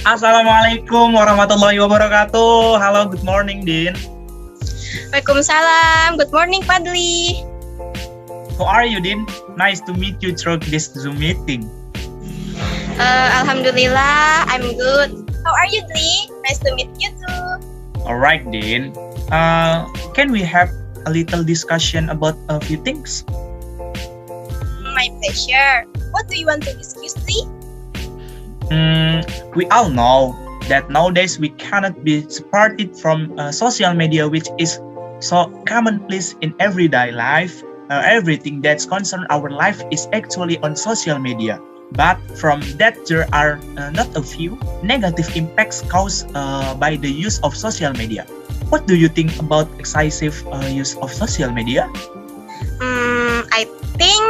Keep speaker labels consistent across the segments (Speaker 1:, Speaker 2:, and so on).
Speaker 1: Assalamualaikum warahmatullahi wabarakatuh. Halo, good morning, Din.
Speaker 2: Waalaikumsalam. Good morning, Fadli.
Speaker 1: How are you, Din? Nice to meet you through this Zoom meeting.
Speaker 2: Alhamdulillah, I'm good. How are you, Dli? Nice to meet you too.
Speaker 1: Alright, Din. Can we have a little discussion about a few things?
Speaker 2: My pleasure. What do you want to discuss, Dli?
Speaker 1: We all know that nowadays we cannot be separated from social media, which is so commonplace in everyday life. Everything that's concerned our life is actually on social media. But from that, there are not a few negative impacts caused by the use of social media. What do you think about excessive use of social media?
Speaker 2: I think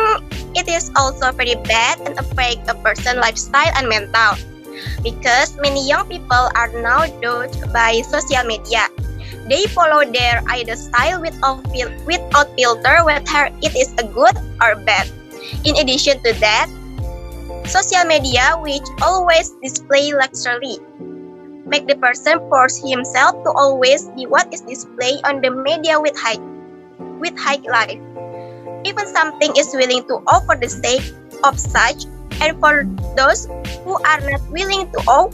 Speaker 2: it is also very bad and affect a person's lifestyle and mental. Because many young people are now duped by social media. They follow their idol style without filter whether it is a good or bad. In addition to that, social media, which always display luxury, make the person force himself to always be what is displayed on the media with high life. Even something is willing to offer the sake of such, and for those who are not willing to owe,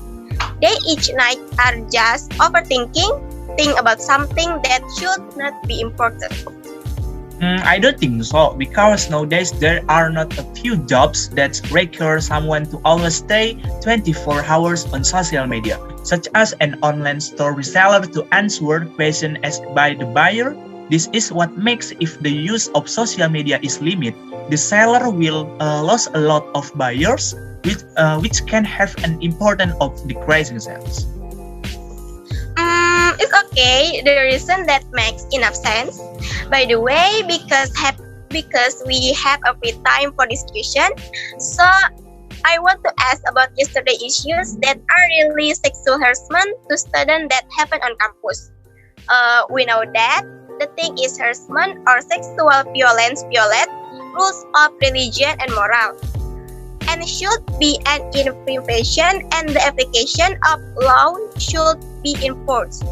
Speaker 2: they each night are just overthinking, think about something that should not be important.
Speaker 1: I don't think so, because nowadays there are not a few jobs that require someone to always stay 24 hours on social media, such as an online store reseller to answer questions asked by the buyer. This is what makes if the use of social media is limited, the seller will lose a lot of buyers, which can have an important of decreasing sales.
Speaker 2: It's okay. The reason that makes enough sense. By the way, because we have a free time for discussion, so I want to ask about yesterday issues that are really sexual harassment to students that happen on campus. We know that the thing is harassment or sexual violence violate rules of religion and moral, and should be an information, and the application of law should be enforced.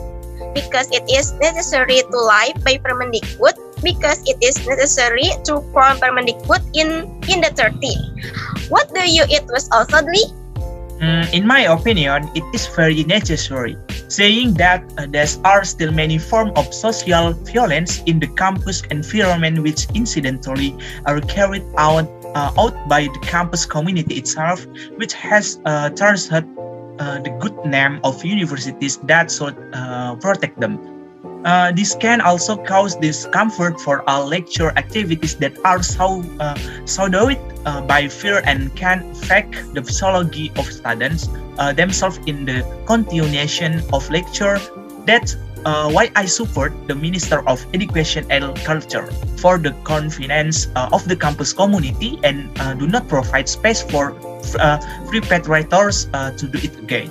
Speaker 2: Because it is necessary to live by Permendikbud, because it is necessary to form Permendikbud in the 30. What do you it was also, Dli?
Speaker 1: In my opinion, it is very necessary, saying that there are still many forms of social violence in the campus environment which incidentally are carried out by the campus community itself, which has tarnished the good name of universities that should protect them. This can also cause discomfort for all lecture activities that are shadowed by fear and can affect the psychology of students themselves in the continuation of lecture. That's why I support the Minister of Education and Culture for the confidence of the campus community and do not provide space for perpetrators to do it again.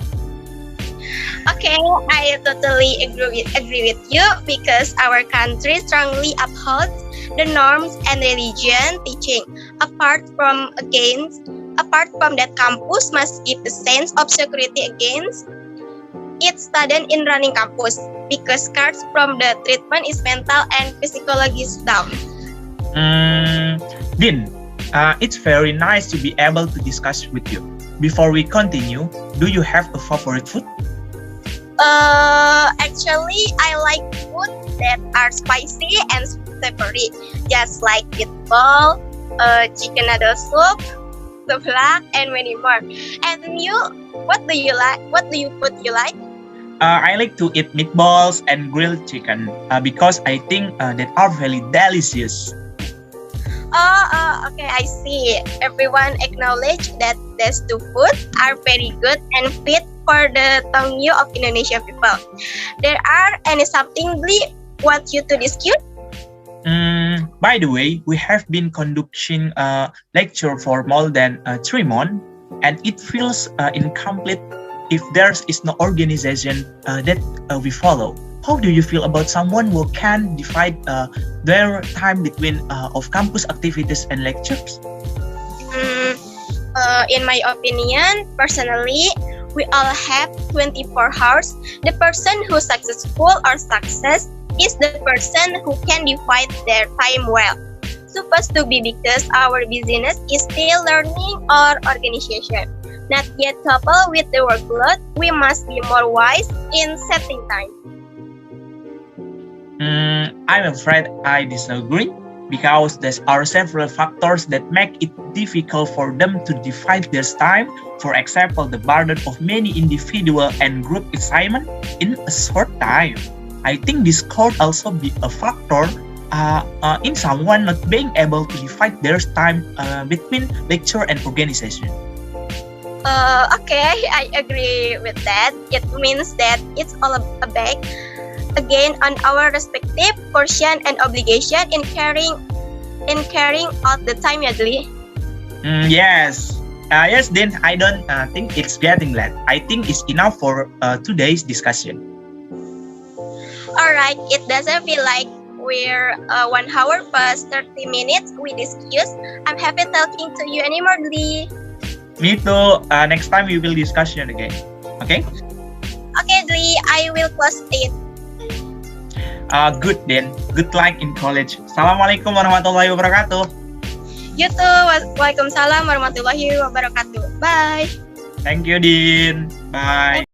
Speaker 2: Okay, I totally agree with you, because our country strongly upholds the norms and religion teaching. Apart from that, campus must give the sense of security against its student in running campus, because scared from the treatment is mental and physiology down.
Speaker 1: Din, it's very nice to be able to discuss with you. Before we continue, do you have a favorite food?
Speaker 2: Actually, I like food that are spicy and savory, just like meatball, chicken noodle soup, seblak, and many more. And you, what do you like? What do you food you like?
Speaker 1: I like to eat meatballs and grilled chicken because I think that are very delicious.
Speaker 2: Okay, I see. Everyone acknowledge that these two food are very good and fit for the tongue of Indonesian people. There are any something we want you to discuss?
Speaker 1: By the way, we have been conducting a lecture for more than 3 months, and it feels incomplete if there is no organization that we follow. How do you feel about someone who can divide their time between of campus activities and lectures?
Speaker 2: In my opinion, personally, We all have 24 hours. The person who's successful or success is the person who can divide their time well. Supposed to be because our business is still learning or organization. Not yet coupled with the workload, we must be more wise in setting time.
Speaker 1: I'm afraid I disagree because there are several factors that make it difficult for them to divide their time. For example, the burden of many individual and group assignment in a short time. I think this could also be a factor in someone not being able to divide their time between lecture and organization.
Speaker 2: Okay, I agree with that. It means that it's all about again on our respective portion and obligation in carrying out the time, Yadli.
Speaker 1: Yes. Yes, then I don't think it's getting late. I think it's enough for today's discussion.
Speaker 2: Alright, it doesn't feel like we're 1 hour plus 30 minutes we discuss. I'm happy talking to you anymore, Dli.
Speaker 1: Me too. Next time we will discuss it again. Okay?
Speaker 2: Okay, Dli, I will close it.
Speaker 1: Good then. Good luck in college. Assalamualaikum warahmatullahi wabarakatuh.
Speaker 2: You too. Waalaikumsalam warahmatullahi wabarakatuh. Bye.
Speaker 1: Thank you, Din. Bye.